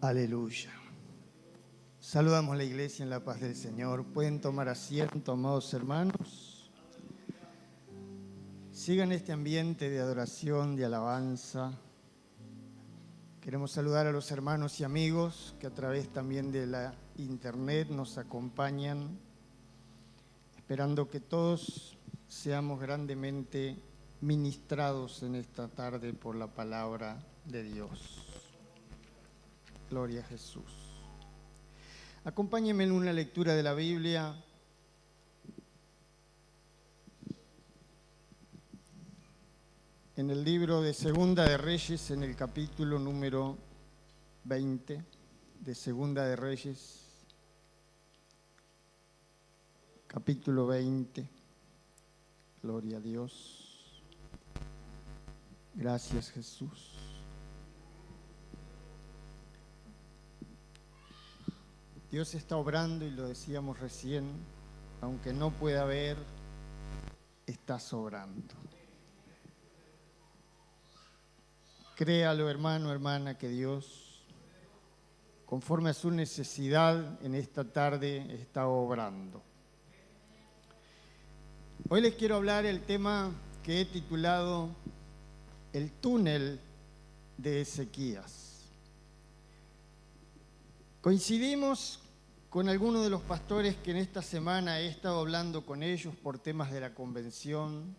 Aleluya. Saludamos a la iglesia en la paz del Señor. Pueden tomar asiento, amados hermanos. Sigan este ambiente de adoración, de alabanza. Queremos saludar a los hermanos y amigos que a través también de la internet nos acompañan, esperando que todos seamos grandemente ministrados en esta tarde por la palabra de Dios. Gloria a Jesús. Acompáñenme en una lectura de la Biblia. En el libro de Segunda de Reyes, en el capítulo número 20 de Segunda de Reyes, capítulo 20. Gloria a Dios. Gracias, Jesús. Dios está obrando y lo decíamos recién, aunque no pueda ver, está sobrando. Créalo, hermano, hermana, que Dios, conforme a su necesidad, en esta tarde está obrando. Hoy les quiero hablar el tema que he titulado El túnel de Ezequías. Coincidimos con algunos de los pastores que en esta semana he estado hablando con ellos por temas de la convención,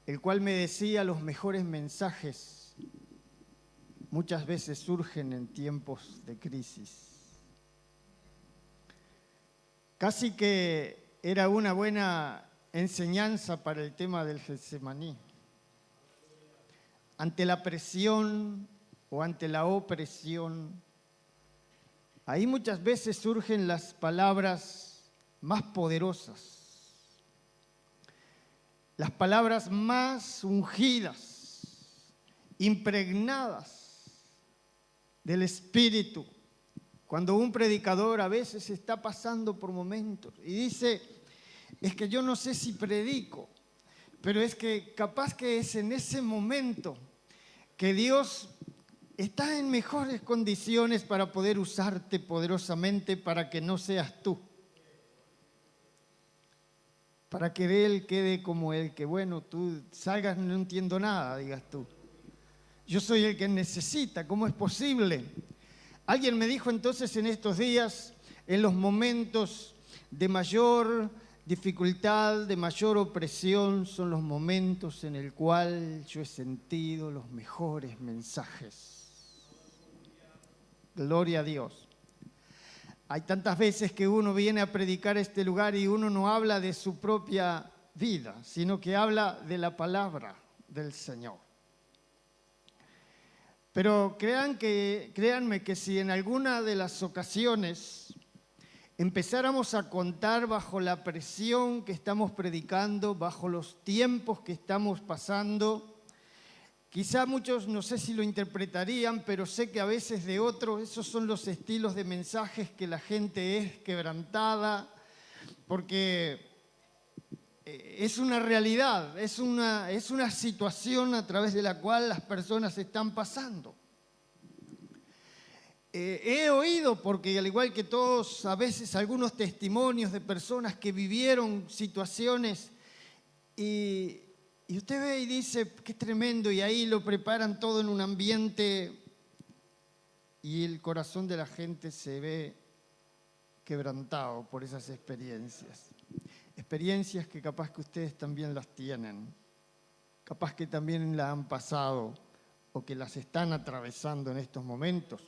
el cual me decía los mejores mensajes muchas veces surgen en tiempos de crisis. Casi que era una buena enseñanza para el tema del Getsemaní. Ante la presión o ante la opresión, ahí muchas veces surgen las palabras más poderosas, las palabras más ungidas, impregnadas del Espíritu. Cuando un predicador a veces está pasando por momentos y dice, es que yo no sé si predico, pero es que capaz que es en ese momento que Dios está en mejores condiciones para poder usarte poderosamente para que no seas tú. Para que Él quede como el que, bueno, tú salgas, no entiendo nada, digas tú. Yo soy el que necesita, ¿cómo es posible? Alguien me dijo entonces en estos días, en los momentos de mayor dificultad, de mayor opresión, son los momentos en el cual yo he sentido los mejores mensajes. Gloria a Dios. Hay tantas veces que uno viene a predicar a este lugar y uno no habla de su propia vida, sino que habla de la palabra del Señor. Pero créanme que si en alguna de las ocasiones empezáramos a contar bajo la presión que estamos predicando, bajo los tiempos que estamos pasando, quizá muchos no sé si lo interpretarían, pero sé que a veces de otros, esos son los estilos de mensajes que la gente es quebrantada, porque es una realidad, es una situación a través de la cual las personas están pasando. He oído, porque al igual que todos, a veces algunos testimonios de personas que vivieron situaciones y usted ve y dice, qué tremendo, y ahí lo preparan todo en un ambiente y el corazón de la gente se ve quebrantado por esas experiencias. Experiencias que capaz que ustedes también las tienen, capaz que también las han pasado o que las están atravesando en estos momentos.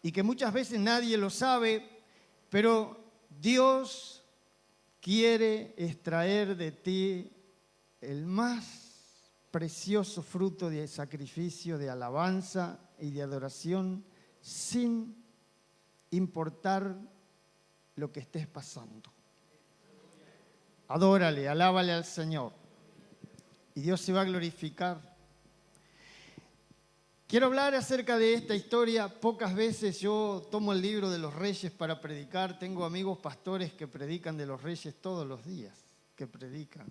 Y que muchas veces nadie lo sabe, pero Dios quiere extraer de ti el más precioso fruto de sacrificio, de alabanza y de adoración, sin importar lo que estés pasando. Adórale, alábale al Señor y Dios se va a glorificar. Quiero hablar acerca de esta historia. Pocas veces yo tomo el libro de los Reyes para predicar. Tengo amigos pastores que predican de los Reyes todos los días, que predican.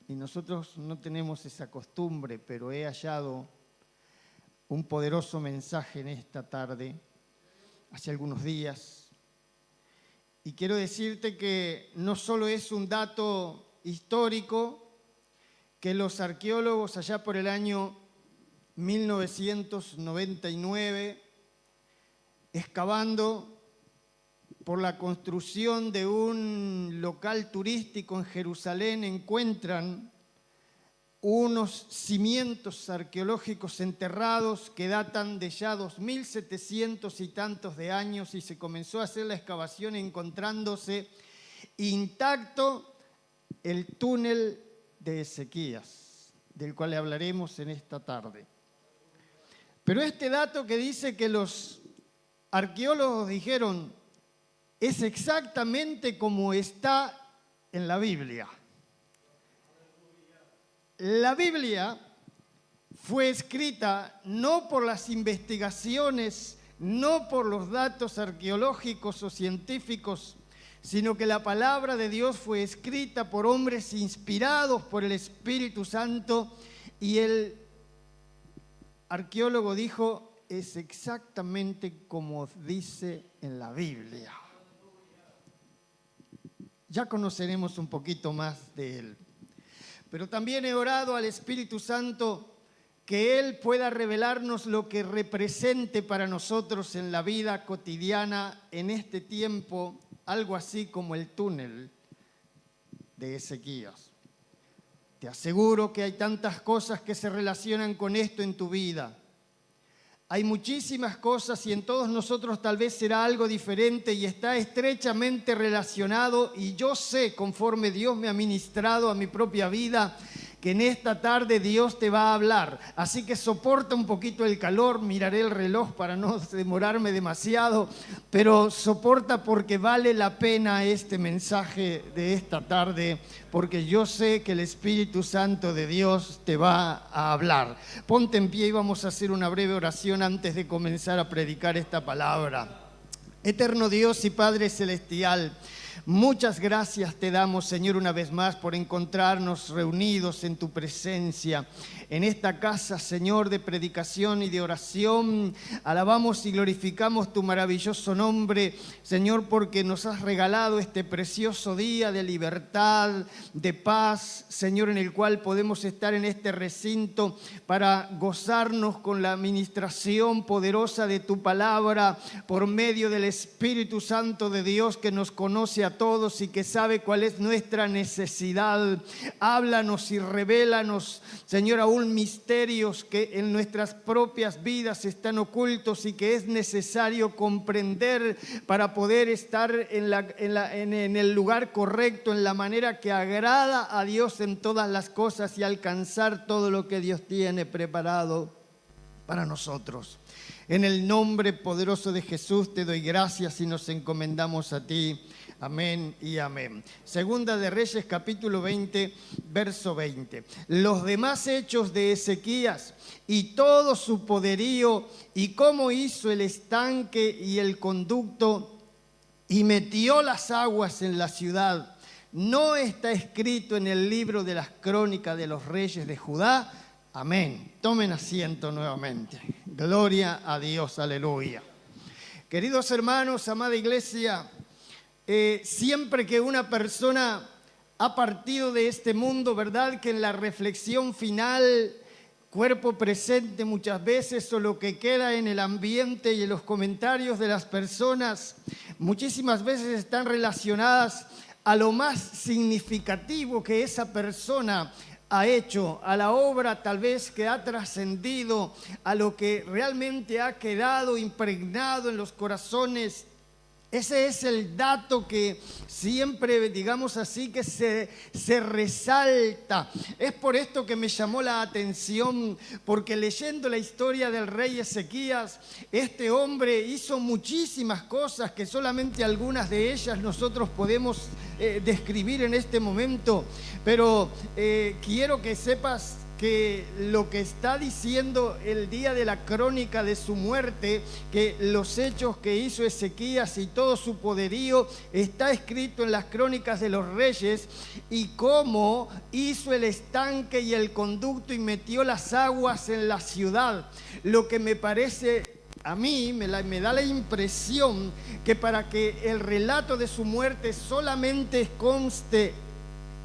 Y nosotros no tenemos esa costumbre, pero he hallado un poderoso mensaje en esta tarde, hace algunos días. Y quiero decirte que no solo es un dato histórico, que los arqueólogos allá por el año 1999, excavando por la construcción de un local turístico en Jerusalén, encuentran unos cimientos arqueológicos enterrados que datan de ya 2700 y tantos de años, y se comenzó a hacer la excavación encontrándose intacto el túnel de Ezequías, del cual le hablaremos en esta tarde. Pero este dato que dice que los arqueólogos dijeron es exactamente como está en la Biblia. La Biblia fue escrita no por las investigaciones, no por los datos arqueológicos o científicos, sino que la palabra de Dios fue escrita por hombres inspirados por el Espíritu Santo, y el arqueólogo dijo, es exactamente como dice en la Biblia. Ya conoceremos un poquito más de él. Pero también he orado al Espíritu Santo que Él pueda revelarnos lo que represente para nosotros en la vida cotidiana en este tiempo, algo así como el túnel de Ezequías. Te aseguro que hay tantas cosas que se relacionan con esto en tu vida. Hay muchísimas cosas y en todos nosotros tal vez será algo diferente y está estrechamente relacionado, y yo sé, conforme Dios me ha ministrado a mi propia vida, que en esta tarde Dios te va a hablar. Así que soporta un poquito el calor, miraré el reloj para no demorarme demasiado, pero soporta porque vale la pena este mensaje de esta tarde, porque yo sé que el Espíritu Santo de Dios te va a hablar. Ponte en pie y vamos a hacer una breve oración antes de comenzar a predicar esta palabra. Eterno Dios y Padre Celestial, muchas gracias te damos, Señor, una vez más por encontrarnos reunidos en tu presencia, en esta casa, Señor, de predicación y de oración. Alabamos y glorificamos tu maravilloso nombre, Señor, porque nos has regalado este precioso día de libertad, de paz, Señor, en el cual podemos estar en este recinto para gozarnos con la administración poderosa de tu palabra por medio del Espíritu Santo de Dios, que nos conoce a todos y que sabe cuál es nuestra necesidad. Háblanos y revélanos, Señor, aún misterios que en nuestras propias vidas están ocultos y que es necesario comprender para poder estar en el lugar correcto, en la manera que agrada a Dios en todas las cosas y alcanzar todo lo que Dios tiene preparado para nosotros. En el nombre poderoso de Jesús te doy gracias y nos encomendamos a ti. Amén y amén. Segunda de Reyes, capítulo 20, verso 20. Los demás hechos de Ezequías y todo su poderío, y cómo hizo el estanque y el conducto y metió las aguas en la ciudad, ¿no está escrito en el libro de las crónicas de los reyes de Judá? Amén. Tomen asiento nuevamente. Gloria a Dios, aleluya. Queridos hermanos, amada iglesia, siempre que una persona ha partido de este mundo, ¿verdad? Que en la reflexión final, cuerpo presente muchas veces, o lo que queda en el ambiente y en los comentarios de las personas, muchísimas veces están relacionadas a lo más significativo que esa persona ha hecho, a la obra tal vez que ha trascendido, a lo que realmente ha quedado impregnado en los corazones. Ese es el dato que siempre, digamos así, que se resalta. Es por esto que me llamó la atención, porque leyendo la historia del rey Ezequías, este hombre hizo muchísimas cosas que solamente algunas de ellas nosotros podemos describir en este momento. Pero quiero que sepas que lo que está diciendo el día de la crónica de su muerte, que los hechos que hizo Ezequías y todo su poderío está escrito en las crónicas de los reyes, y cómo hizo el estanque y el conducto y metió las aguas en la ciudad. Lo que me parece, a mí me da la impresión que para que el relato de su muerte solamente conste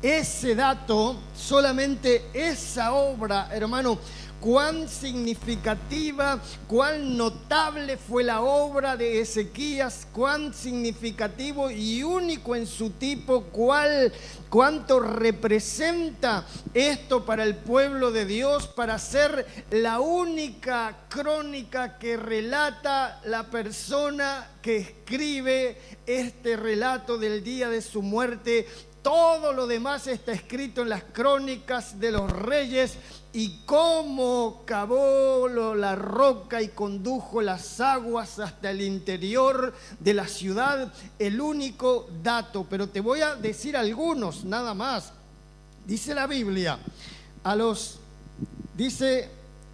ese dato, solamente esa obra, hermano, cuán significativa, cuán notable fue la obra de Ezequías, cuán significativo y único en su tipo, cuánto representa esto para el pueblo de Dios, para ser la única crónica que relata la persona que escribe este relato del día de su muerte. Todo lo demás está escrito en las crónicas de los reyes, y cómo cavó la roca y condujo las aguas hasta el interior de la ciudad, el único dato. Pero te voy a decir algunos, nada más. Dice la Biblia, dice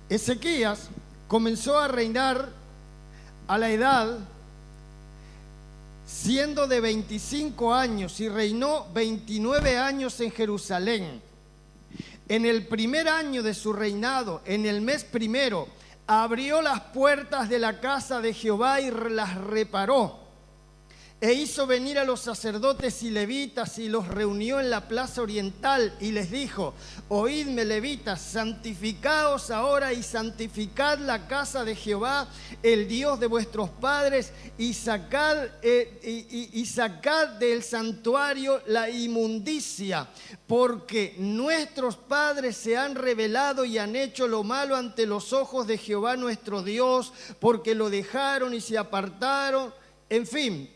Ezequías comenzó a reinar a la edad siendo de 25 años, y reinó 29 años en Jerusalén. En el primer año de su reinado, en el mes primero, abrió las puertas de la casa de Jehová y las reparó. E hizo venir a los sacerdotes y levitas y los reunió en la plaza oriental y les dijo: oídme, levitas, santificaos ahora y santificad la casa de Jehová, el Dios de vuestros padres, y sacad del santuario la inmundicia, porque nuestros padres se han rebelado y han hecho lo malo ante los ojos de Jehová nuestro Dios, porque lo dejaron y se apartaron. En fin,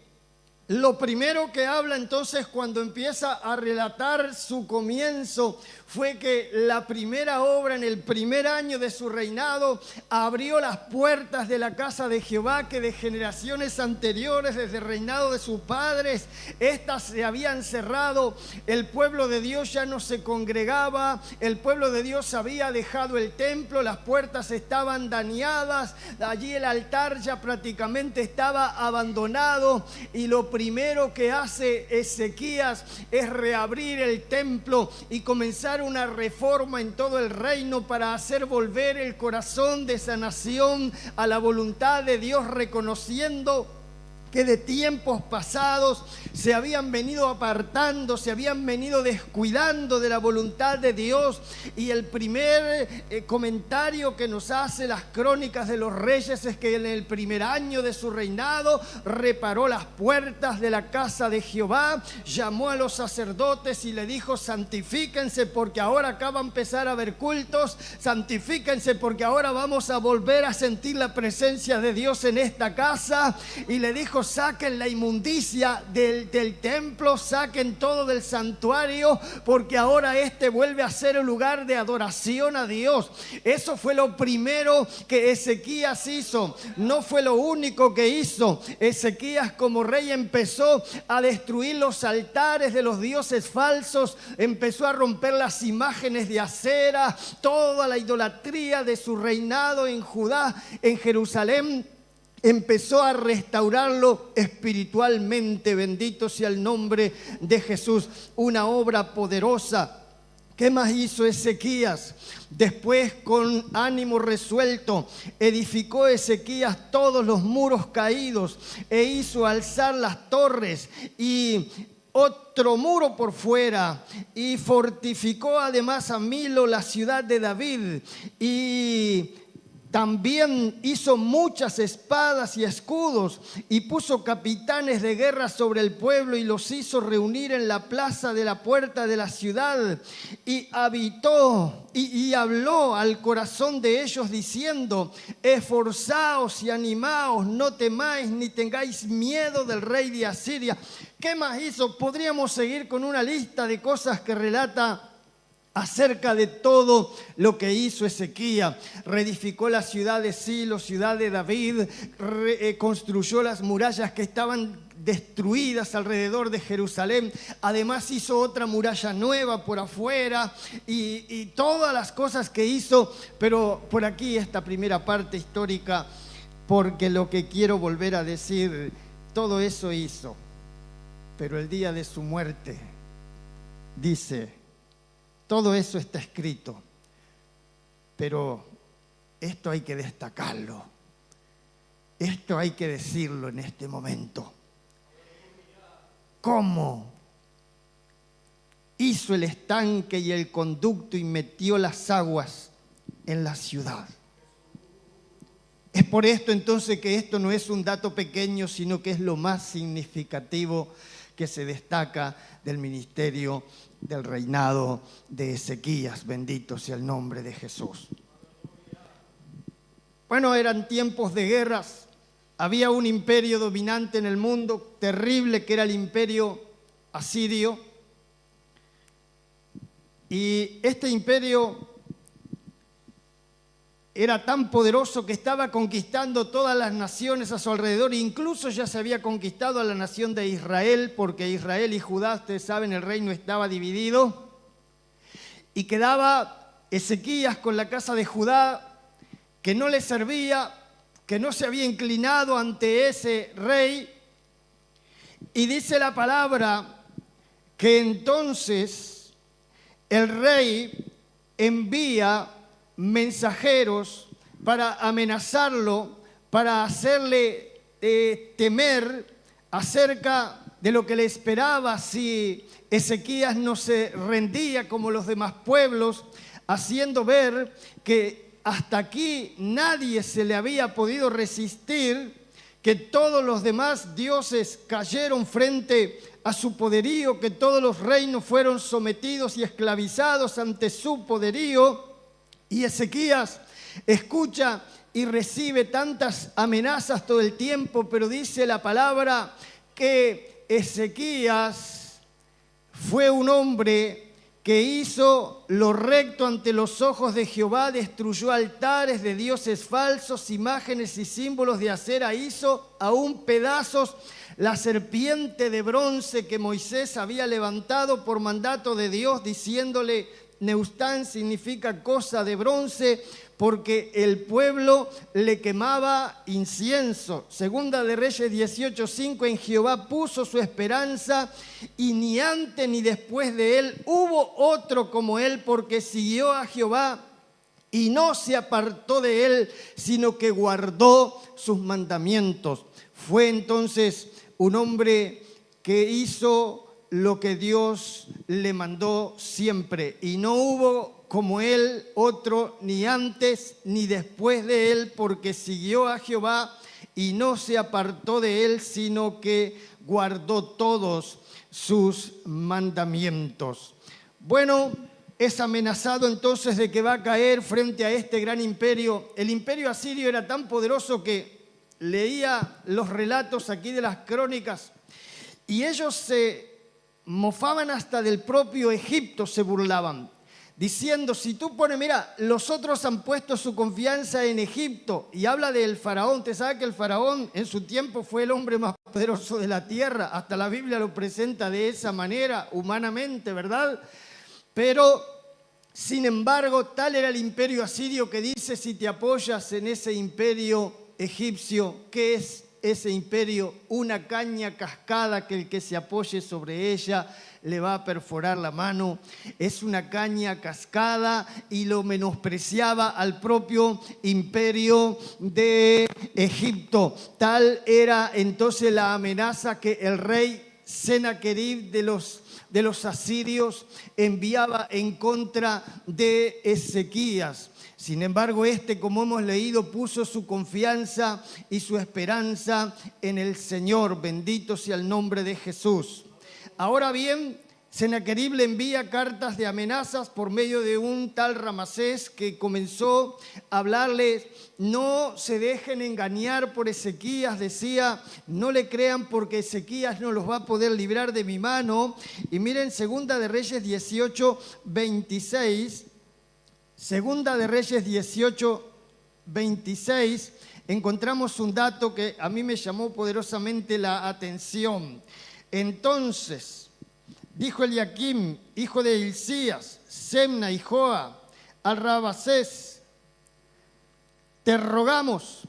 lo primero que habla entonces cuando empieza a relatar su comienzo fue que la primera obra en el primer año de su reinado abrió las puertas de la casa de Jehová, que de generaciones anteriores, desde el reinado de sus padres, estas se habían cerrado. El pueblo de Dios ya no se congregaba, el pueblo de Dios había dejado el templo, las puertas estaban dañadas, allí el altar ya prácticamente estaba abandonado, y lo primero que hace Ezequías es reabrir el templo y comenzar una reforma en todo el reino para hacer volver el corazón de esa nación a la voluntad de Dios, reconociendo que de tiempos pasados se habían venido apartando, se habían venido descuidando de la voluntad de Dios. Y el primer comentario que nos hace las crónicas de los reyes es que en el primer año de su reinado reparó las puertas de la casa de Jehová, llamó a los sacerdotes y le dijo: santifíquense porque ahora acá va a empezar a haber cultos, santifíquense porque ahora vamos a volver a sentir la presencia de Dios en esta casa. Y le dijo: saquen la inmundicia del templo, saquen todo del santuario, porque ahora este vuelve a ser un lugar de adoración a Dios. Eso fue lo primero que Ezequías hizo, no fue lo único que hizo. Ezequías como rey empezó a destruir los altares de los dioses falsos, empezó a romper las imágenes de Acera, toda la idolatría de su reinado en Judá, en Jerusalén. Empezó a restaurarlo espiritualmente. Bendito sea el nombre de Jesús. Una obra poderosa. ¿Qué más hizo Ezequías? Después, con ánimo resuelto, edificó Ezequías todos los muros caídos e hizo alzar las torres y otro muro por fuera, y fortificó además a Milo, la ciudad de David, y también hizo muchas espadas y escudos, y puso capitanes de guerra sobre el pueblo y los hizo reunir en la plaza de la puerta de la ciudad, y habitó y habló al corazón de ellos diciendo: esforzaos y animaos, no temáis ni tengáis miedo del rey de Asiria. ¿Qué más hizo? Podríamos seguir con una lista de cosas que relata acerca de todo lo que hizo Ezequías. Reedificó la ciudad de Silo, ciudad de David, construyó las murallas que estaban destruidas alrededor de Jerusalén. Además hizo otra muralla nueva por afuera y todas las cosas que hizo. Pero por aquí esta primera parte histórica, porque lo que quiero volver a decir, todo eso hizo. Pero el día de su muerte, dice, todo eso está escrito. Pero esto hay que destacarlo. Esto hay que decirlo en este momento. ¿Cómo hizo el estanque y el conducto y metió las aguas en la ciudad? Es por esto entonces que esto no es un dato pequeño, sino que es lo más significativo que se destaca del ministerio, del reinado de Ezequías. Bendito sea el nombre de Jesús. Bueno, eran tiempos de guerras. Había un imperio dominante en el mundo, terrible, que era el imperio asirio. Y este imperio era tan poderoso que estaba conquistando todas las naciones a su alrededor. Incluso ya se había conquistado a la nación de Israel, porque Israel y Judá, ustedes saben, el reino estaba dividido. Y quedaba Ezequías con la casa de Judá, que no le servía, que no se había inclinado ante ese rey. Y dice la palabra que entonces el rey envía mensajeros para amenazarlo, para hacerle temer acerca de lo que le esperaba si Ezequías no se rendía como los demás pueblos, haciendo ver que hasta aquí nadie se le había podido resistir, que todos los demás dioses cayeron frente a su poderío, que todos los reinos fueron sometidos y esclavizados ante su poderío. Y Ezequías escucha y recibe tantas amenazas todo el tiempo, pero dice la palabra que Ezequías fue un hombre que hizo lo recto ante los ojos de Jehová, destruyó altares de dioses falsos, imágenes y símbolos de acera, hizo aún pedazos la serpiente de bronce que Moisés había levantado por mandato de Dios, diciéndole, Neustán significa cosa de bronce, porque el pueblo le quemaba incienso. Segunda de Reyes 18:5, en Jehová puso su esperanza y ni antes ni después de él hubo otro como él, porque siguió a Jehová y no se apartó de él, sino que guardó sus mandamientos. Fue entonces un hombre que hizo lo que Dios le mandó siempre, y no hubo como él otro ni antes ni después de él, porque siguió a Jehová y no se apartó de él, sino que guardó todos sus mandamientos. Bueno, es amenazado entonces de que va a caer frente a este gran imperio. El imperio asirio era tan poderoso que leía los relatos aquí de las crónicas y ellos se mofaban hasta del propio Egipto, se burlaban, diciendo, si tú pones, mira, los otros han puesto su confianza en Egipto, y habla del faraón. Usted sabe que el faraón en su tiempo fue el hombre más poderoso de la tierra, hasta la Biblia lo presenta de esa manera, humanamente, ¿verdad? Pero, sin embargo, tal era el imperio asirio que dice, si te apoyas en ese imperio egipcio, ¿qué es ese imperio? Una caña cascada que el que se apoye sobre ella le va a perforar la mano. Es una caña cascada, y lo menospreciaba al propio imperio de Egipto. Tal era entonces la amenaza que el rey Senaquerib de los asirios enviaba en contra de Ezequías. Sin embargo, como hemos leído, puso su confianza y su esperanza en el Señor. Bendito sea el nombre de Jesús. Ahora bien, Senaquerib le envía cartas de amenazas por medio de un tal Ramasés, que comenzó a hablarles, no se dejen engañar por Ezequías, decía, no le crean porque Ezequías no los va a poder librar de mi mano. Y miren, Segunda de Reyes 18:26, Segunda de Reyes 18:26, encontramos un dato que a mí me llamó poderosamente la atención. Entonces, dijo Eliaquim, hijo de Hilcías, Semna y Joa, al Rabasés: te rogamos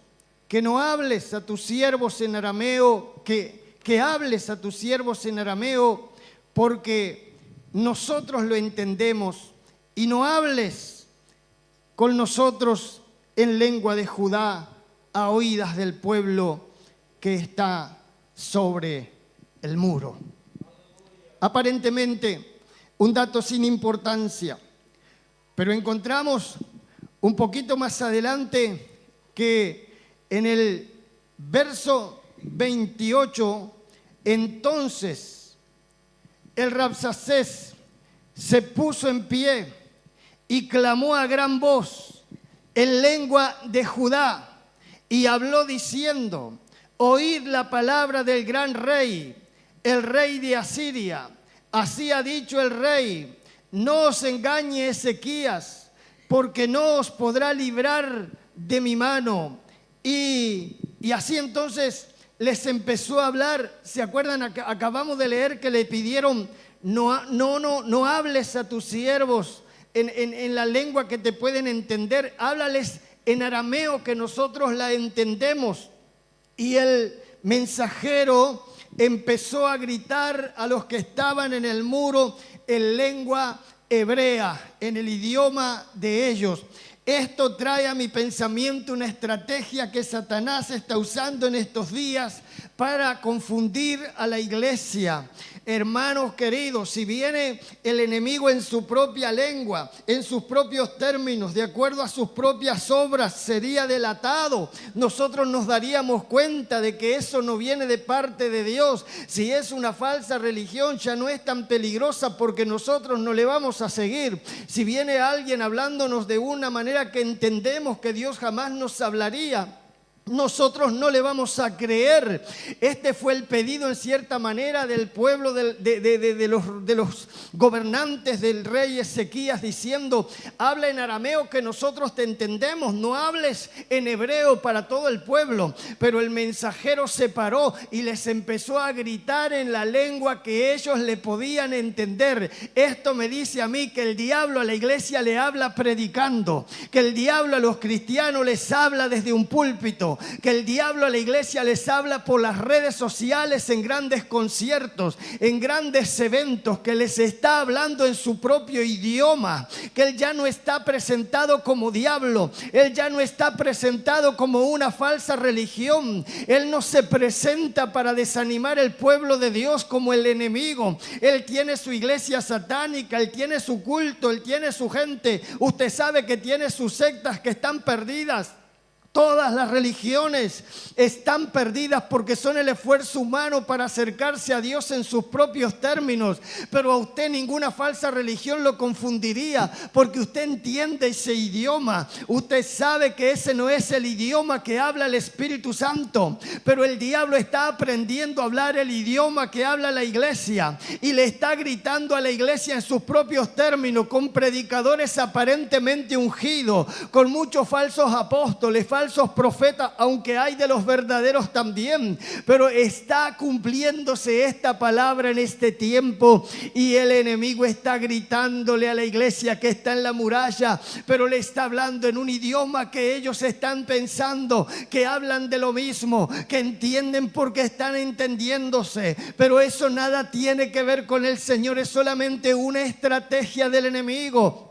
que no hables a tus siervos en arameo, que hables a tus siervos en arameo, porque nosotros lo entendemos, y no hables con nosotros en lengua de Judá, a oídas del pueblo que está sobre el muro. Aparentemente, un dato sin importancia, pero encontramos un poquito más adelante que en el verso 28, entonces el Rabsacés se puso en pie y clamó a gran voz en lengua de Judá y habló diciendo: oíd la palabra del gran rey, el rey de Asiria. Así ha dicho el rey: no os engañe Ezequías, porque no os podrá librar de mi mano. Y así entonces les empezó a hablar. ¿Se acuerdan? Acabamos de leer que le pidieron: no hables a tus siervos en la lengua que te pueden entender, háblales en arameo que nosotros la entendemos. Y el mensajero empezó a gritar a los que estaban en el muro en lengua hebrea, en el idioma de ellos. Esto trae a mi pensamiento una estrategia que Satanás está usando en estos días para confundir a la iglesia. Hermanos queridos, si viene el enemigo en su propia lengua, en sus propios términos, de acuerdo a sus propias obras, sería delatado. Nosotros nos daríamos cuenta de que eso no viene de parte de Dios. Si es una falsa religión, ya no es tan peligrosa porque nosotros no le vamos a seguir. Si viene alguien hablándonos de una manera que entendemos que Dios jamás nos hablaría, nosotros no le vamos a creer. Este fue el pedido en cierta manera del pueblo, de los gobernantes del rey Ezequías, diciendo: habla en arameo que nosotros te entendemos, no hables en hebreo para todo el pueblo. Pero el mensajero se paró y les empezó a gritar en la lengua que ellos le podían entender. Esto me dice a mí que el diablo a la iglesia le habla predicando, que el diablo a los cristianos les habla desde un púlpito, que el diablo a la iglesia les habla por las redes sociales, en grandes conciertos, en grandes eventos, que les está hablando en su propio idioma, que él ya no está presentado como diablo, él ya no está presentado como una falsa religión, él no se presenta para desanimar el pueblo de Dios como el enemigo. Él tiene su iglesia satánica, él tiene su culto, él tiene su gente. Usted sabe que tiene sus sectas que están perdidas. Todas las religiones están perdidas porque son el esfuerzo humano para acercarse a Dios en sus propios términos. Pero a usted ninguna falsa religión lo confundiría, porque usted entiende ese idioma. Usted sabe que ese no es el idioma que habla el Espíritu Santo. Pero el diablo está aprendiendo a hablar el idioma que habla la iglesia y le está gritando a la iglesia en sus propios términos, con predicadores aparentemente ungidos, con muchos falsos apóstoles, falsos profetas, aunque hay de los verdaderos también. Pero está cumpliéndose esta palabra en este tiempo y el enemigo está gritándole a la iglesia que está en la muralla, pero le está hablando en un idioma que ellos están pensando que hablan de lo mismo, que entienden porque están entendiéndose, pero eso nada tiene que ver con el Señor, es solamente una estrategia del enemigo.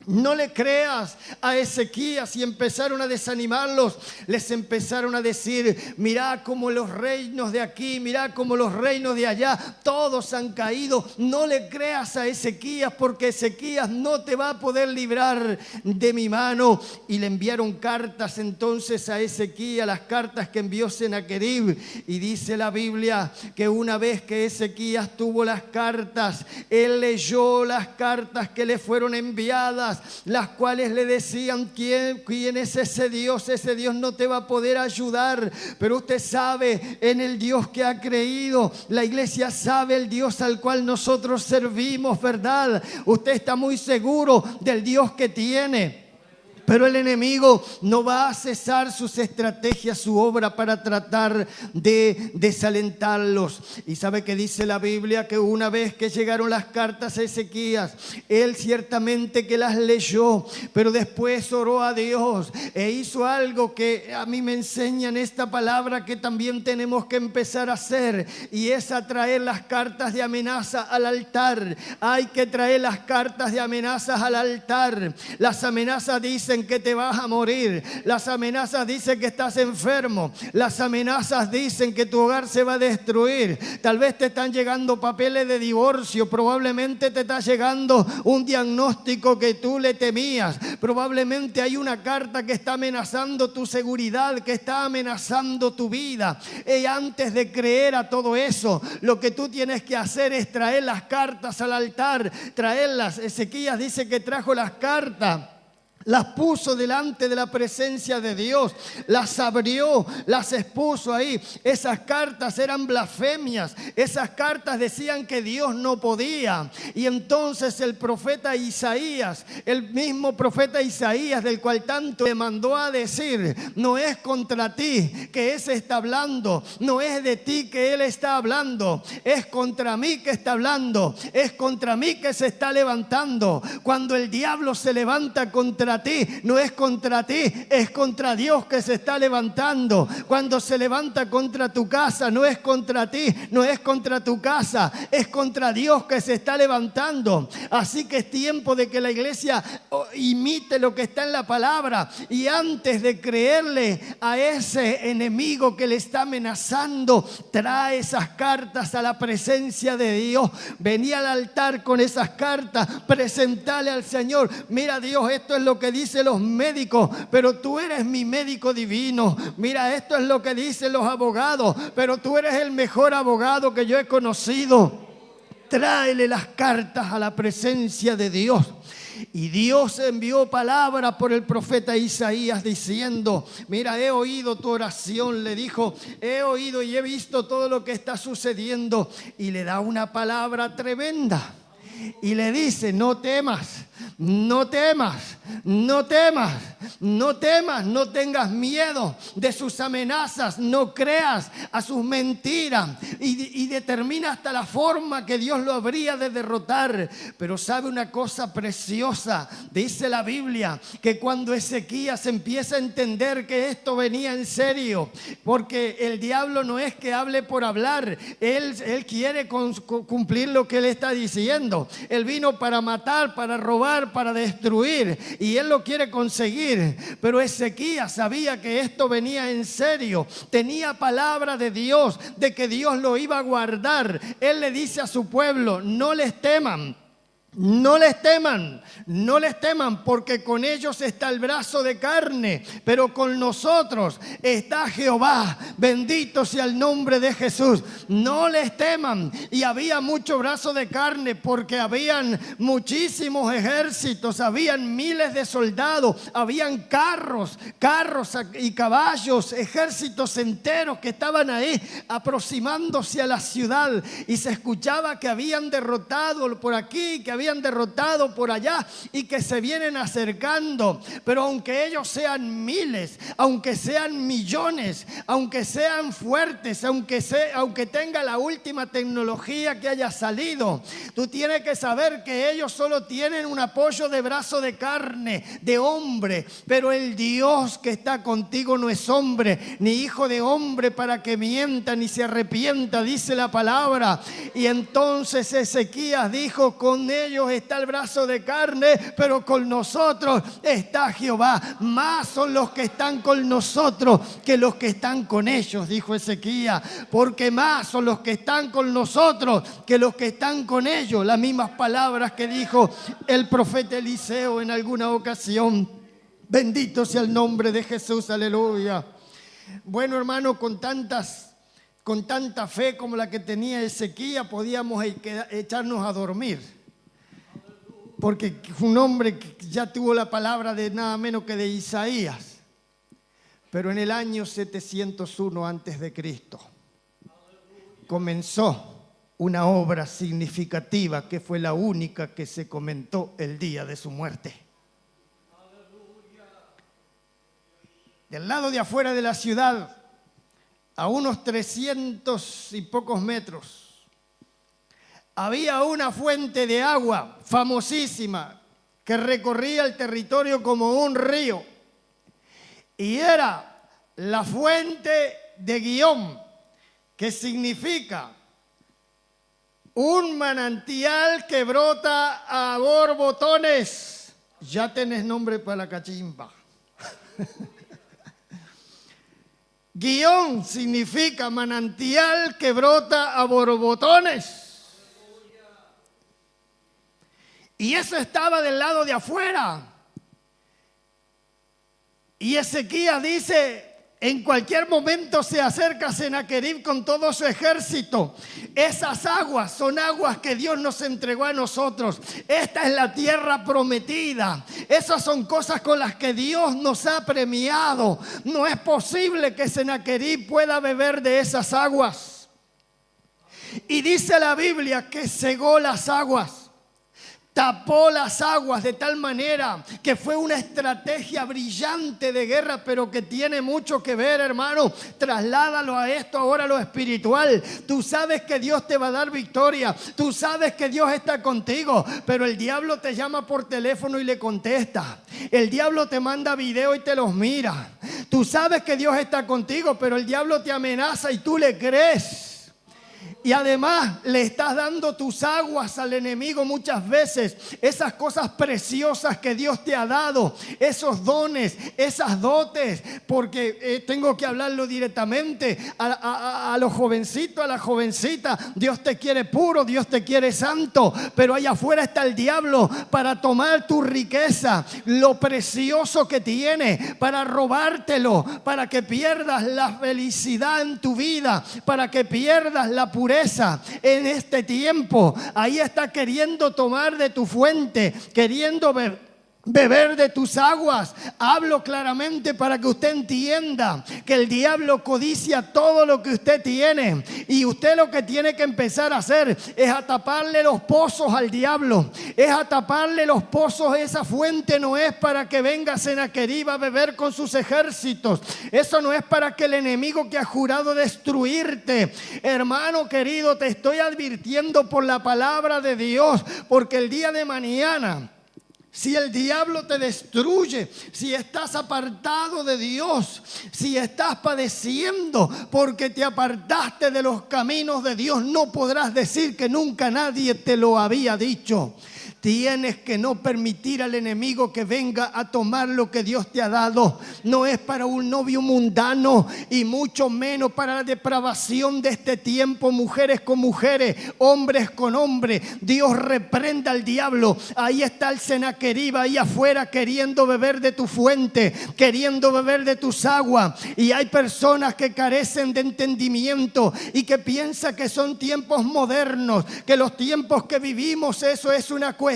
No le creas a Ezequías. Y empezaron a desanimarlos. Les empezaron a decir: mirá cómo los reinos de aquí, mirá cómo los reinos de allá, todos han caído. No le creas a Ezequías, porque Ezequías no te va a poder librar de mi mano. Y le enviaron cartas entonces a Ezequías, las cartas que envió Sennacherib. Y dice la Biblia que una vez que Ezequías tuvo las cartas, él leyó las cartas que le fueron enviadas, las cuales le decían: ¿quién es ese Dios? Ese Dios no te va a poder ayudar, pero usted sabe en el Dios que ha creído. La iglesia sabe el Dios al cual nosotros servimos, ¿verdad? Usted está muy seguro del Dios que tiene. Pero el enemigo no va a cesar sus estrategias, su obra para tratar de desalentarlos. Y sabe que dice la Biblia que una vez que llegaron las cartas a Ezequías, él ciertamente que las leyó, pero después oró a Dios e hizo algo que a mí me enseña en esta palabra que también tenemos que empezar a hacer, y es a traer las cartas de amenaza al altar. Hay que traer las cartas de amenazas al altar. Las amenazas dicen que te vas a morir. Las amenazas dicen que estás enfermo. Las amenazas dicen que tu hogar se va a destruir. Tal vez te están llegando papeles de divorcio. Probablemente te está llegando un diagnóstico que tú le temías. Probablemente hay una carta que está amenazando tu seguridad, que está amenazando tu vida. Y antes de creer a todo eso, lo que tú tienes que hacer es traer las cartas al altar. Traerlas. Ezequías dice que trajo las cartas. Las puso delante de la presencia de Dios, las abrió, las expuso ahí. Esas cartas eran blasfemias, esas cartas decían que Dios no podía. Y entonces el profeta Isaías, el mismo profeta Isaías, del cual tanto le mandó a decir: no es contra ti que ese está hablando, no es de ti que él está hablando, es contra mí que está hablando, es contra mí que se está levantando. Cuando el diablo se levanta contra ti, no es contra ti, es contra Dios que se está levantando. Cuando se levanta contra tu casa, no es contra ti, no es contra tu casa, es contra Dios que se está levantando. Así que es tiempo de que la iglesia imite lo que está en la palabra, y antes de creerle a ese enemigo que le está amenazando, trae esas cartas a la presencia de Dios. Vení al altar con esas cartas, presentale al Señor: mira, Dios, esto es lo que dicen los médicos, pero tú eres mi médico divino. Mira, esto es lo que dicen los abogados, pero tú eres el mejor abogado que yo he conocido. Tráele las cartas a la presencia de Dios. Y Dios envió palabra por el profeta Isaías diciendo: mira, he oído tu oración, le dijo, he oído y he visto todo lo que está sucediendo. Y le da una palabra tremenda y le dice: no temas, no temas, no temas, no temas, no tengas miedo de sus amenazas, no creas a sus mentiras. Y determina hasta la forma que Dios lo habría de derrotar. Pero sabe una cosa preciosa, dice la Biblia, que cuando Ezequías empieza a entender que esto venía en serio, porque el diablo no es que hable por hablar, él quiere cumplir lo que él está diciendo. Él vino para matar, para robar, para destruir, y él lo quiere conseguir. Pero Ezequías sabía que esto venía en serio, tenía palabra de Dios, de que Dios lo iba a guardar. Él le dice a su pueblo: no les teman. No les teman, no les teman, porque con ellos está el brazo de carne, pero con nosotros está Jehová. Bendito sea el nombre de Jesús. No les teman. Y había mucho brazo de carne, porque habían muchísimos ejércitos, habían miles de soldados, habían carros y caballos, ejércitos enteros que estaban ahí aproximándose a la ciudad, y se escuchaba que habían derrotado por aquí, que habían derrotado por allá, y que se vienen acercando. Pero aunque ellos sean miles, aunque sean millones, aunque sean fuertes, aunque tenga la última tecnología que haya salido, tú tienes que saber que ellos solo tienen un apoyo de brazo de carne, de hombre. Pero el Dios que está contigo no es hombre, ni hijo de hombre para que mienta, ni se arrepienta, dice la palabra. Y entonces Ezequías dijo: con ellos está el brazo de carne, pero con nosotros está Jehová. Más son los que están con nosotros que los que están con ellos, dijo Ezequías, porque más son los que están con nosotros que los que están con ellos. Las mismas palabras que dijo el profeta Eliseo en alguna ocasión. Bendito sea el nombre de Jesús, aleluya. Bueno, hermano, con tanta fe como la que tenía Ezequías, podíamos echarnos a dormir. Porque fue un hombre que ya tuvo la palabra de nada menos que de Isaías. Pero en el año 701 antes de Cristo comenzó una obra significativa que fue la única que se comentó el día de su muerte. del lado de afuera de la ciudad, a unos 300 y pocos metros, había una fuente de agua famosísima que recorría el territorio como un río. Y era la fuente de Gihón, que significa un manantial que brota a borbotones. Ya tenés nombre para la cachimba. Gihón significa manantial que brota a borbotones. Y eso estaba del lado de afuera. Y Ezequías dice: en cualquier momento se acerca Sennacherib con todo su ejército. Esas aguas son aguas que Dios nos entregó a nosotros. Esta es la tierra prometida. Esas son cosas con las que Dios nos ha premiado. No es posible que Sennacherib pueda beber de esas aguas. Y dice la Biblia que cegó las aguas. Tapó las aguas de tal manera que fue una estrategia brillante de guerra, pero que tiene mucho que ver, hermano. Trasládalo a esto ahora, a lo espiritual. Tú sabes que Dios te va a dar victoria. Tú sabes que Dios está contigo, pero el diablo te llama por teléfono y le contesta. El diablo te manda video y te los mira. Tú sabes que Dios está contigo, pero el diablo te amenaza y tú le crees. Y además le estás dando tus aguas al enemigo muchas veces. Esas cosas preciosas que Dios te ha dado, esos dones, esas dotes. Porque tengo que hablarlo directamente a los jovencitos, a la jovencita. Dios te quiere puro, Dios te quiere santo. Pero allá afuera está el diablo para tomar tu riqueza, lo precioso que tiene, para robártelo, para que pierdas la felicidad en tu vida, para que pierdas la pureza en este tiempo. Ahí está queriendo tomar de tu fuente, queriendo beber de tus aguas. Hablo claramente para que usted entienda que el diablo codicia todo lo que usted tiene, y usted lo que tiene que empezar a hacer es a taparle los pozos al diablo, es a taparle los pozos. Esa fuente no es para que venga Sennacherib a beber con sus ejércitos. Eso no es para que el enemigo que ha jurado destruirte. Hermano querido, te estoy advirtiendo por la palabra de Dios, porque el día de mañana, si el diablo te destruye, si estás apartado de Dios, si estás padeciendo porque te apartaste de los caminos de Dios, no podrás decir que nunca nadie te lo había dicho. Tienes que no permitir al enemigo que venga a tomar lo que Dios te ha dado. No es para un novio mundano, y mucho menos para la depravación de este tiempo. Mujeres con mujeres, hombres con hombres. Dios reprenda al diablo. Ahí está el Sennacherib ahí afuera queriendo beber de tu fuente, queriendo beber de tus aguas. Y hay personas que carecen de entendimiento y que piensan que son tiempos modernos, que los tiempos que vivimos, eso es una cuestión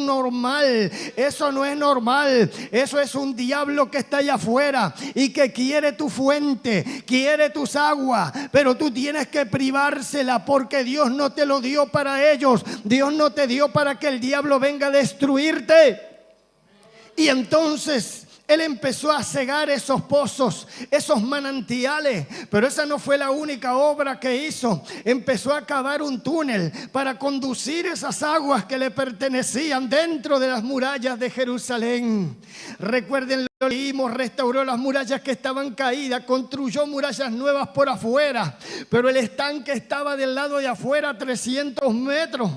normal. Eso no es normal. Eso es un diablo que está allá afuera y que quiere tu fuente, quiere tus aguas, pero tú tienes que privársela, porque Dios no te lo dio para ellos. Dios no te dio para que el diablo venga a destruirte. Y entonces él empezó a cegar esos pozos, esos manantiales. Pero esa no fue la única obra que hizo. Empezó a cavar un túnel para conducir esas aguas que le pertenecían dentro de las murallas de Jerusalén. Recuerden, lo leímos: restauró las murallas que estaban caídas, construyó murallas nuevas por afuera, pero el estanque estaba del lado de afuera a 300 metros.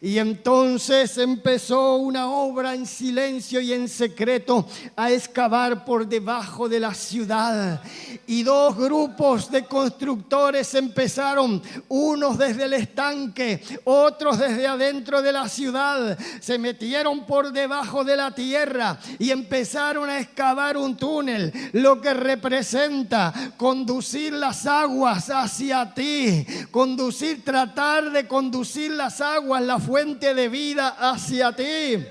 Y entonces empezó una obra en silencio y en secreto a excavar por debajo de la ciudad. Y dos grupos de constructores empezaron, unos desde el estanque, otros desde adentro de la ciudad. Se metieron por debajo de la tierra y empezaron a excavar un túnel, lo que representa conducir las aguas hacia ti, tratar de conducir las aguas, la fuente de vida, hacia ti.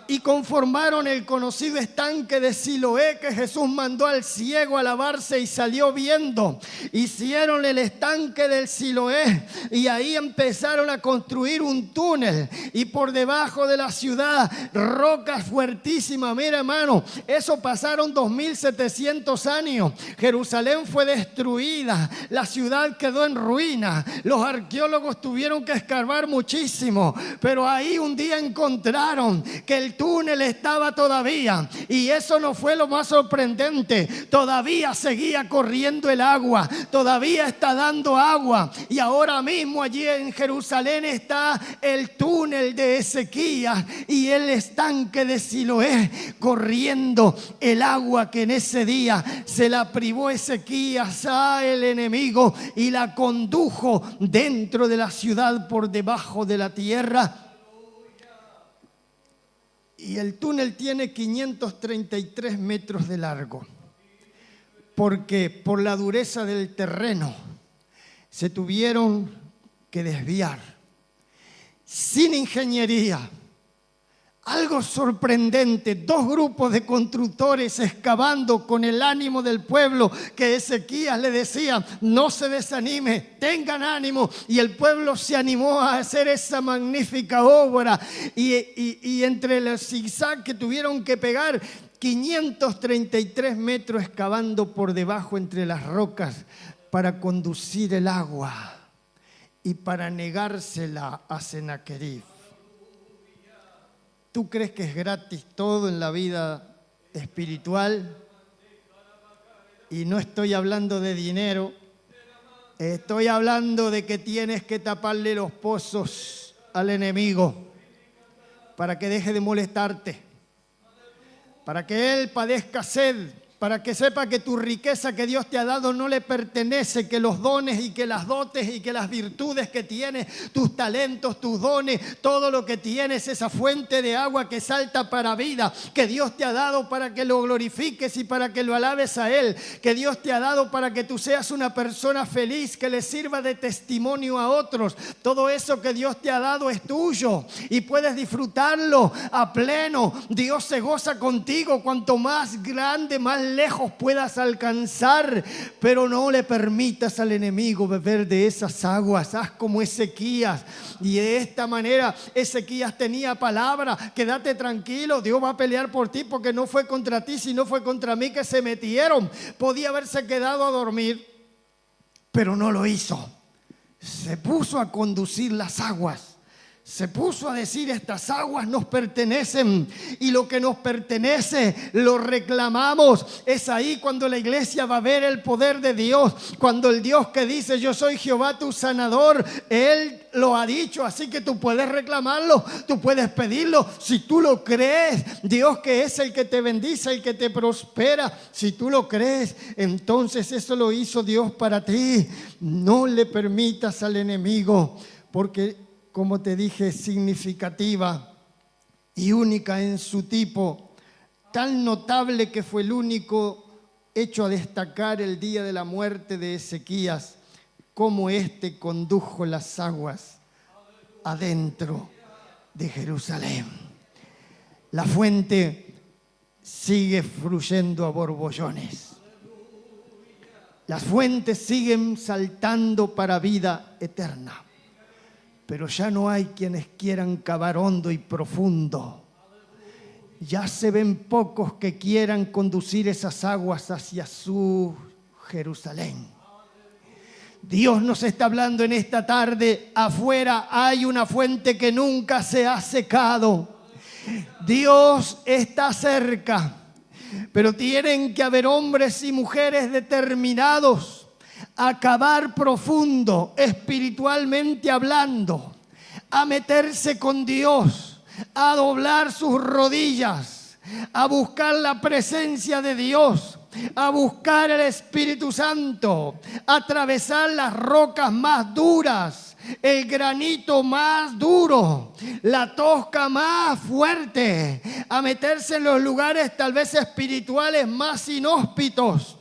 y conformaron el conocido estanque de Siloé que Jesús mandó al ciego a lavarse y salió viendo. Hicieron el estanque del Siloé y ahí empezaron a construir un túnel, y por debajo de la ciudad rocas fuertísimas. Mira, hermano, eso pasaron 2700 años. Jerusalén fue destruida, la ciudad quedó en ruina, los arqueólogos tuvieron que escarbar muchísimo, pero ahí un día encontraron que el túnel estaba todavía, y eso no fue lo más sorprendente. Todavía seguía corriendo el agua, todavía está dando agua, y ahora mismo allí en Jerusalén está el túnel de Ezequías y el estanque de Siloé, corriendo el agua que en ese día se la privó Ezequías a el enemigo y la condujo dentro de la ciudad por debajo de la tierra. Y el túnel tiene 533 metros de largo, porque por la dureza del terreno se tuvieron que desviar. Sin ingeniería, algo sorprendente, 2 grupos de constructores excavando con el ánimo del pueblo, que Ezequías le decía: no se desanime, tengan ánimo, y el pueblo se animó a hacer esa magnífica obra, y entre los zigzag que tuvieron que pegar, 533 metros excavando por debajo entre las rocas para conducir el agua y para negársela a Sennacherib. ¿Tú crees que es gratis todo en la vida espiritual? Y no estoy hablando de dinero, estoy hablando de que tienes que taparle los pozos al enemigo para que deje de molestarte, para que él padezca sed, para que sepa que tu riqueza que Dios te ha dado no le pertenece, que los dones y que las dotes y que las virtudes que tienes, tus talentos, tus dones, todo lo que tienes, esa fuente de agua que salta para vida, que Dios te ha dado para que lo glorifiques y para que lo alabes a Él, que Dios te ha dado para que tú seas una persona feliz, que le sirva de testimonio a otros. Todo eso que Dios te ha dado es tuyo y puedes disfrutarlo a pleno. Dios se goza contigo cuanto más grande, más lejos puedas alcanzar, pero no le permitas al enemigo beber de esas aguas. Haz como Ezequías, y de esta manera Ezequías tenía palabra: quédate tranquilo, Dios va a pelear por ti, porque no fue contra ti, sino fue contra mí que se metieron. Podía haberse quedado a dormir, pero no lo hizo. Se puso a conducir las aguas. Se puso a decir: estas aguas nos pertenecen, y lo que nos pertenece lo reclamamos. Es ahí cuando la iglesia va a ver el poder de Dios, cuando el Dios que dice: yo soy Jehová tu sanador, Él lo ha dicho, así que tú puedes reclamarlo, tú puedes pedirlo. Si tú lo crees, Dios que es el que te bendice, el que te prospera, si tú lo crees, entonces eso lo hizo Dios para ti. No le permitas al enemigo, porque, como te dije, es significativa y única en su tipo, tan notable que fue el único hecho a destacar el día de la muerte de Ezequías, como éste condujo las aguas adentro de Jerusalén. La fuente sigue fluyendo a borbollones. Las fuentes siguen saltando para vida eterna. Pero ya no hay quienes quieran cavar hondo y profundo. Ya se ven pocos que quieran conducir esas aguas hacia su Jerusalén. Dios nos está hablando en esta tarde: afuera hay una fuente que nunca se ha secado. Dios está cerca, pero tienen que haber hombres y mujeres determinados a cavar profundo, espiritualmente hablando, a meterse con Dios, a doblar sus rodillas, a buscar la presencia de Dios, a buscar el Espíritu Santo, a atravesar las rocas más duras, el granito más duro, la tosca más fuerte, a meterse en los lugares tal vez espirituales más inhóspitos,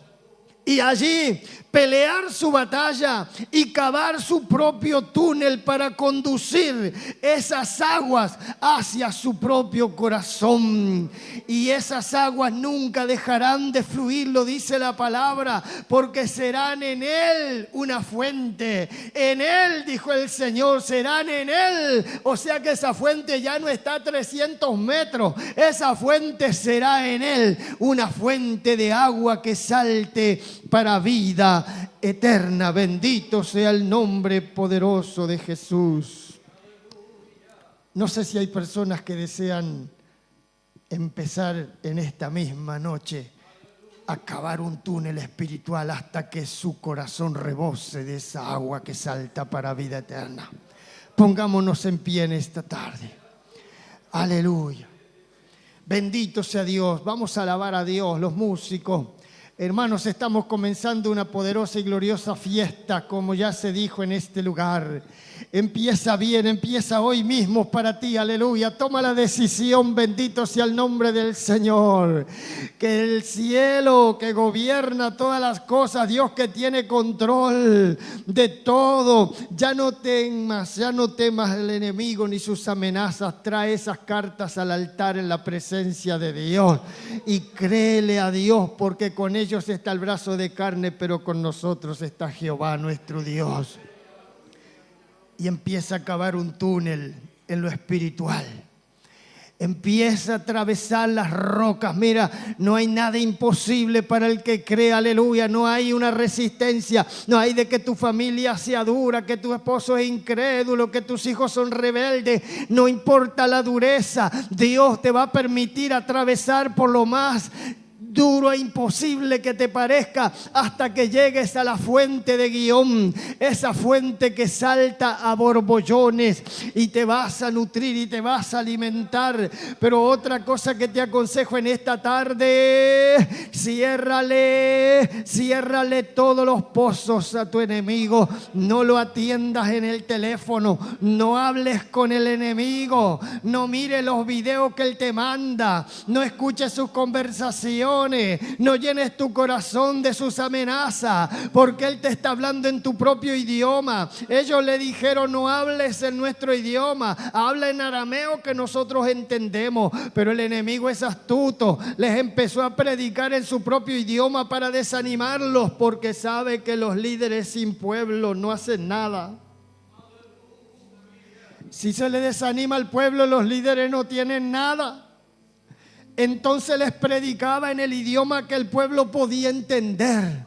y allí pelear su batalla y cavar su propio túnel para conducir esas aguas hacia su propio corazón. Y esas aguas nunca dejarán de fluir, lo dice la palabra, porque serán en Él una fuente. En Él, dijo el Señor, serán en Él. O sea que esa fuente ya no está a 300 metros. Esa fuente será en Él, una fuente de agua que salte para vida eterna. Bendito sea el nombre poderoso de Jesús. No sé si hay personas que desean empezar en esta misma noche a cavar un túnel espiritual hasta que su corazón rebose de esa agua que salta para vida eterna. Pongámonos en pie en esta tarde. Aleluya. Bendito sea Dios. Vamos a alabar a Dios, los músicos. Hermanos, estamos comenzando una poderosa y gloriosa fiesta, como ya se dijo en este lugar. Empieza bien, empieza hoy mismo para ti, aleluya. Toma la decisión, bendito sea el nombre del Señor. Que el cielo que gobierna todas las cosas, Dios que tiene control de todo. Ya no temas al enemigo ni sus amenazas. Trae esas cartas al altar en la presencia de Dios. Y créele a Dios, porque con ellos está el brazo de carne, pero con nosotros está Jehová nuestro Dios. Y empieza a cavar un túnel en lo espiritual. Empieza a atravesar las rocas. Mira, no hay nada imposible para el que cree, aleluya. No hay una resistencia. No hay de que tu familia sea dura, que tu esposo es incrédulo, que tus hijos son rebeldes. No importa la dureza. Dios te va a permitir atravesar por lo más duro e imposible que te parezca, hasta que llegues a la fuente de Gihón, esa fuente que salta a borbollones, y te vas a nutrir y te vas a alimentar. Pero otra cosa que te aconsejo en esta tarde: ciérrale todos los pozos a tu enemigo. No lo atiendas en el teléfono, no hables con el enemigo, no mires los videos que él te manda, no escuches sus conversaciones. No llenes tu corazón de sus amenazas, porque Él te está hablando en tu propio idioma. Ellos le dijeron: no hables en nuestro idioma, habla en arameo que nosotros entendemos. Pero el enemigo es astuto, les empezó a predicar en su propio idioma para desanimarlos, porque sabe que los líderes sin pueblo no hacen nada. Si se le desanima al pueblo, los líderes no tienen nada. Entonces les predicaba en el idioma que el pueblo podía entender.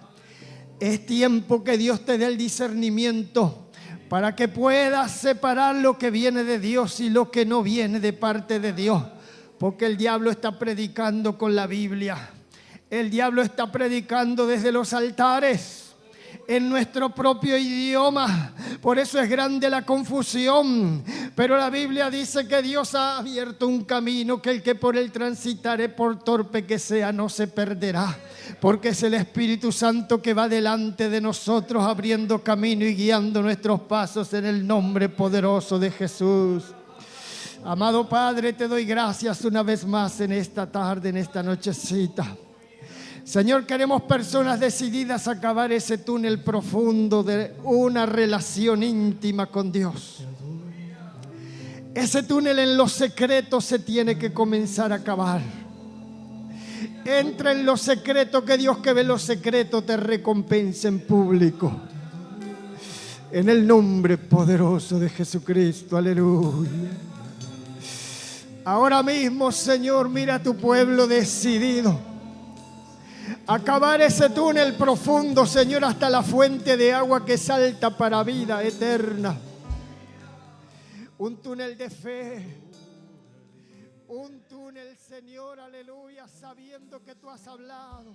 Es tiempo que Dios te dé el discernimiento para que puedas separar lo que viene de Dios y lo que no viene de parte de Dios. Porque el diablo está predicando con la Biblia. El diablo está predicando desde los altares, en nuestro propio idioma. Por eso es grande la confusión. Pero la Biblia dice que Dios ha abierto un camino, que el que por él transitare, por torpe que sea, no se perderá. Porque es el Espíritu Santo que va delante de nosotros, abriendo camino y guiando nuestros pasos, en el nombre poderoso de Jesús. Amado Padre, te doy gracias una vez más en esta tarde, en esta nochecita. Señor, queremos personas decididas a cavar ese túnel profundo de una relación íntima con Dios. Ese túnel en los secretos se tiene que comenzar a cavar. Entra en los secretos, que Dios que ve los secretos te recompensa en público. En el nombre poderoso de Jesucristo, aleluya. Ahora mismo, Señor, mira a tu pueblo decidido a cavar ese túnel profundo, Señor, hasta la fuente de agua que salta para vida eterna. Un túnel de fe, un túnel, Señor, aleluya, sabiendo que tú has hablado.